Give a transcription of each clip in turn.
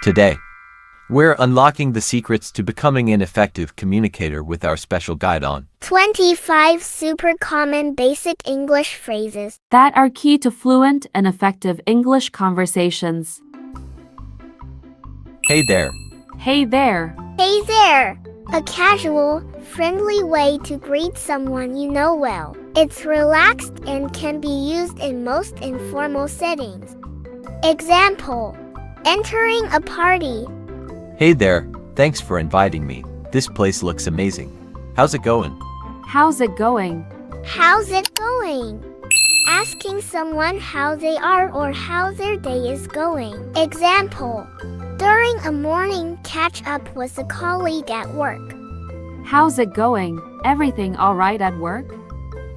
Today, we're unlocking the secrets to becoming an effective communicator with our special guide on 25 super common basic English phrases that are key to fluent and effective English conversations. Hey there. Hey there. Hey there! A casual, friendly way to greet someone you know well. It's relaxed and can be used in most informal settings. Example: entering a party. Hey there. Thanks for inviting me. This place looks amazing. How's it going? How's it going? How's it going? Asking someone how they are or how their day is going. Example: during a morning catch-up with a colleague at work. How's it going? Everything all right at work?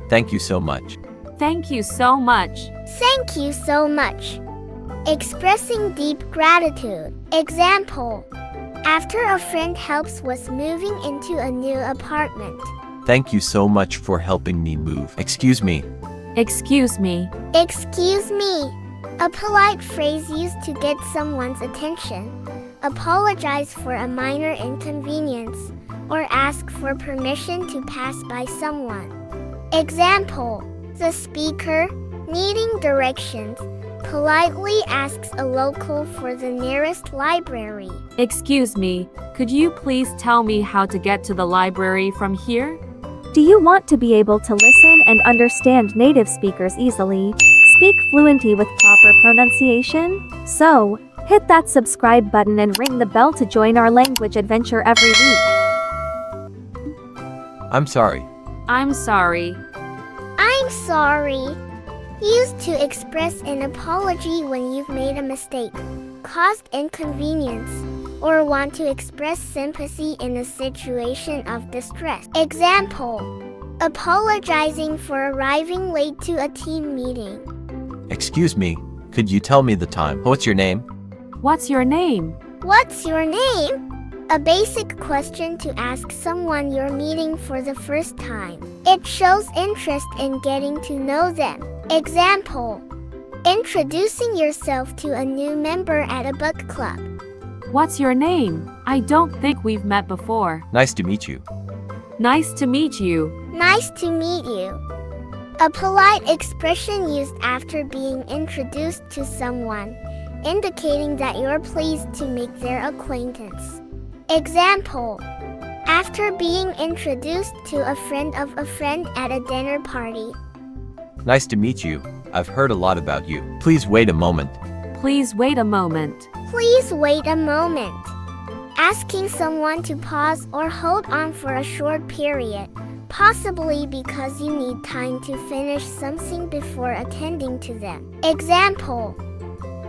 Thank you so much. Thank you so much. Thank you so much. Expressing deep gratitude. Example: after a friend helps with moving into a new apartment. Thank you so much for helping me move. Excuse me. Excuse me. Excuse me. A polite phrase used to get someone's attention. Apologize for a minor inconvenience or ask for permission to pass by someone. Example: the speaker, needing directions, politely asks a local for the nearest library. Excuse me, could you please tell me how to get to the library from here? Do you want to be able to listen and understand native speakers easily? Speak fluently with proper pronunciation? So, hit that subscribe button and ring the bell to join our language adventure every week. I'm sorry. I'm sorry. I'm sorry. Used to express an apology when you've made a mistake, caused inconvenience, or want to express sympathy in a situation of distress. Example: apologizing for arriving late to a team meeting. Excuse me. Could you tell me the time? What's your name? What's your name? What's your name? A basic question to ask someone you're meeting for the first time. It shows interest in getting to know them. Example: introducing yourself to a new member at a book club. What's your name? I don't think we've met before. Nice to meet you. Nice to meet you. Nice to meet you. A polite expression used after being introduced to someone, indicating that you're pleased to make their acquaintance. Example: after being introduced to a friend of a friend at a dinner party. Nice to meet you. I've heard a lot about you. Please wait a moment. Please wait a moment. Please wait a moment. Asking someone to pause or hold on for a short period, possibly because you need time to finish something before attending to them. Example: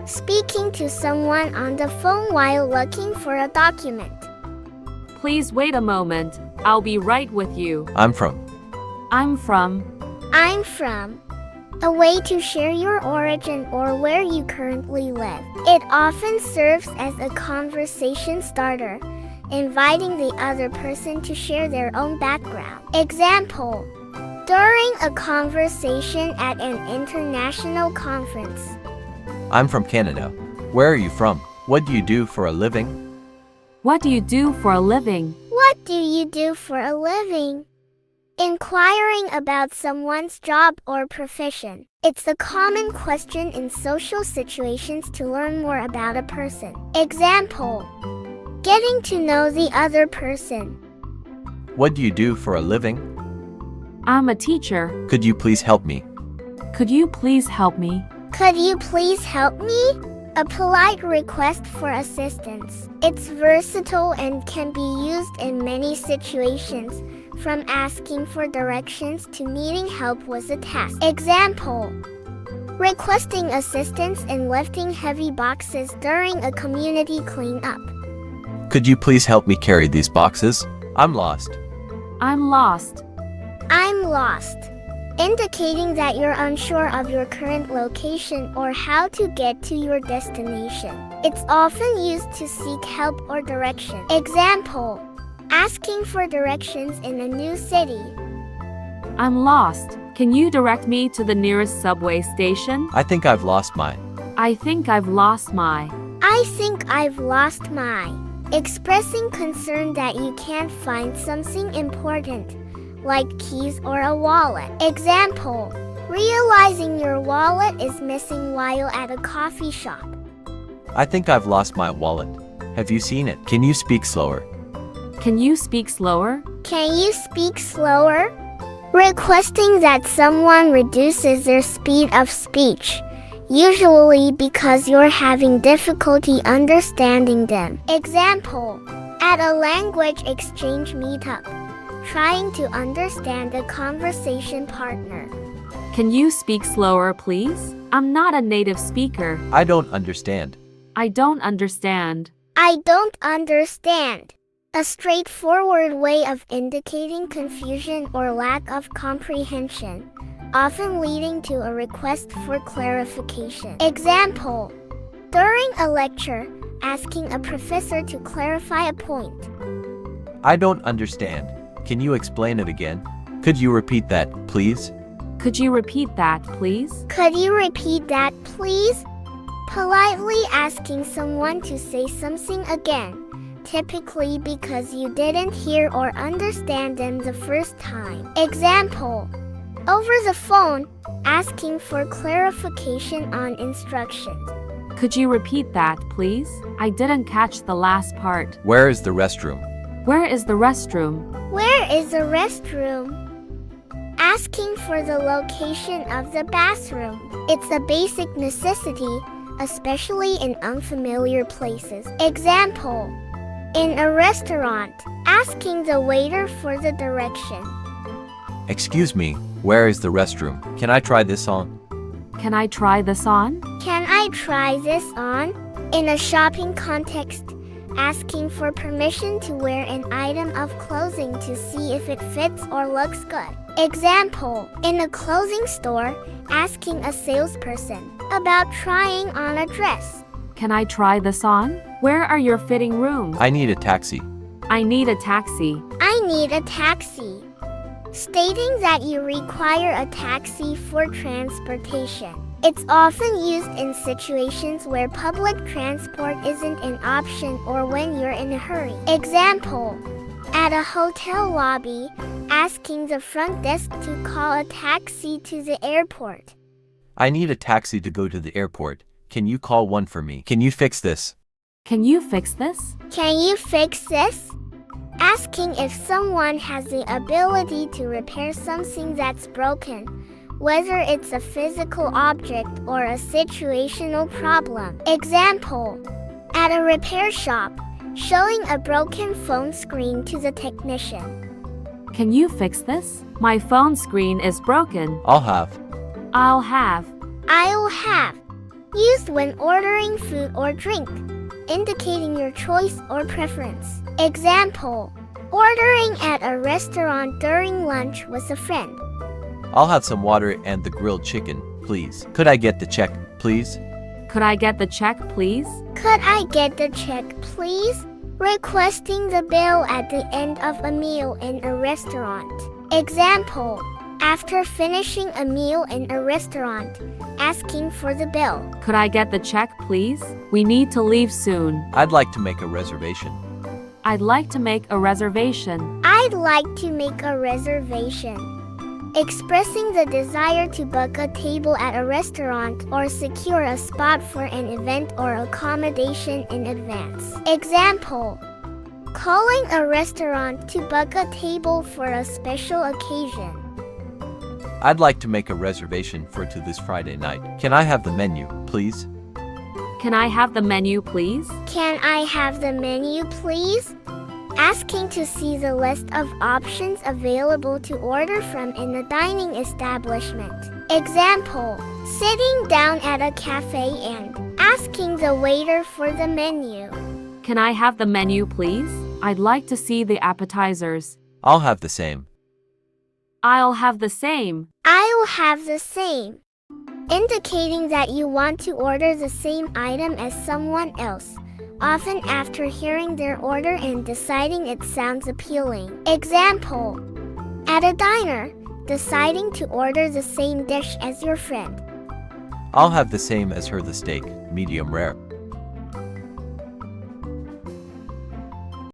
speaking to someone on the phone while looking for a document. Please wait a moment. I'll be right with you. I'm from. I'm from. I'm from. A way to share your origin or where you currently live. It often serves as a conversation starter, inviting the other person to share their own background. Example: during a conversation at an international conference. I'm from Canada. Where are you from? What do you do for a living? What do you do for a living? What do you do for a living? Inquiring about someone's job or profession. It's a common question in social situations to learn more about a person. Example: getting to know the other person. What do you do for a living? I'm a teacher. Could you please help me? Could you please help me? Could you please help me? A polite request for assistance. It's versatile and can be used in many situations, from asking for directions to needing help with a task. Example: requesting assistance in lifting heavy boxes during a community cleanup. Could you please help me carry these boxes? I'm lost. I'm lost. I'm lost. Indicating that you're unsure of your current location or how to get to your destination. It's often used to seek help or direction. Example: asking for directions in a new city. I'm lost. Can you direct me to the nearest subway station? I think I've lost mine. I think I've lost my. I think I've lost my. Expressing concern that you can't find something important, like keys or a wallet. Example, realizing your wallet is missing while at a coffee shop. I think I've lost my wallet. Have you seen it? Can you speak slower? Can you speak slower? Can you speak slower? Requesting that someone reduces their speed of speech, usually because you're having difficulty understanding them. Example, at a language exchange meetup, trying to understand a conversation partner. Can you speak slower, please? I'm not a native speaker. I don't understand. I don't understand. I don't understand. A straightforward way of indicating confusion or lack of comprehension, often leading to a request for clarification. Example, during a lecture, asking a professor to clarify a point. I don't understand. Can you explain it again? Could you repeat that, please? Could you repeat that, please? Could you repeat that, please? Politely asking someone to say something again, typically because you didn't hear or understand them the first time. Example, over the phone, asking for clarification on instructions. Could you repeat that, please? I didn't catch the last part. Where is the restroom? Where is the restroom? Where is the restroom? Asking for the location of the bathroom. It's a basic necessity, especially in unfamiliar places. Example, in a restaurant, asking the waiter for the direction. Excuse me, where is the restroom? Can I try this on? Can I try this on? Can I try this on? In a shopping context, asking for permission to wear an item of clothing to see if it fits or looks good. Example, in a clothing store, asking a salesperson about trying on a dress. Can I try this on? Where are your fitting rooms? I need a taxi. I need a taxi. I need a taxi. Stating that you require a taxi for transportation. It's often used in situations where public transport isn't an option or when you're in a hurry. Example, at a hotel lobby, asking the front desk to call a taxi to the airport. I need a taxi to go to the airport. Can you call one for me? Can you fix this? Can you fix this? Can you fix this? Asking if someone has the ability to repair something that's broken, whether it's a physical object or a situational problem. Example, at a repair shop, showing a broken phone screen to the technician. Can you fix this? My phone screen is broken. I'll have. I'll have. I'll have. Used when ordering food or drink, indicating your choice or preference. Example, ordering at a restaurant during lunch with a friend. I'll have some water and the grilled chicken, please. Could I get the check, please? Could I get the check, please? Could I get the check, please? Requesting the bill at the end of a meal in a restaurant. Example, after finishing a meal in a restaurant, asking for the bill. Could I get the check, please? We need to leave soon. I'd like to make a reservation. I'd like to make a reservation. I'd like to make a reservation. Expressing the desire to book a table at a restaurant or secure a spot for an event or accommodation in advance. Example, calling a restaurant to book a table for a special occasion. I'd like to make a reservation for this Friday night. Can I have the menu, please? Can I have the menu, please? Can I have the menu, please? Asking to see the list of options available to order from in a dining establishment. Example, sitting down at a cafe and asking the waiter for the menu. Can I have the menu, please? I'd like to see the appetizers. I'll have the same. I'll have the same. I'll have the same. Indicating that you want to order the same item as someone else, often after hearing their order and deciding it sounds appealing. Example, at a diner, deciding to order the same dish as your friend. I'll have the same as her, the steak, medium rare.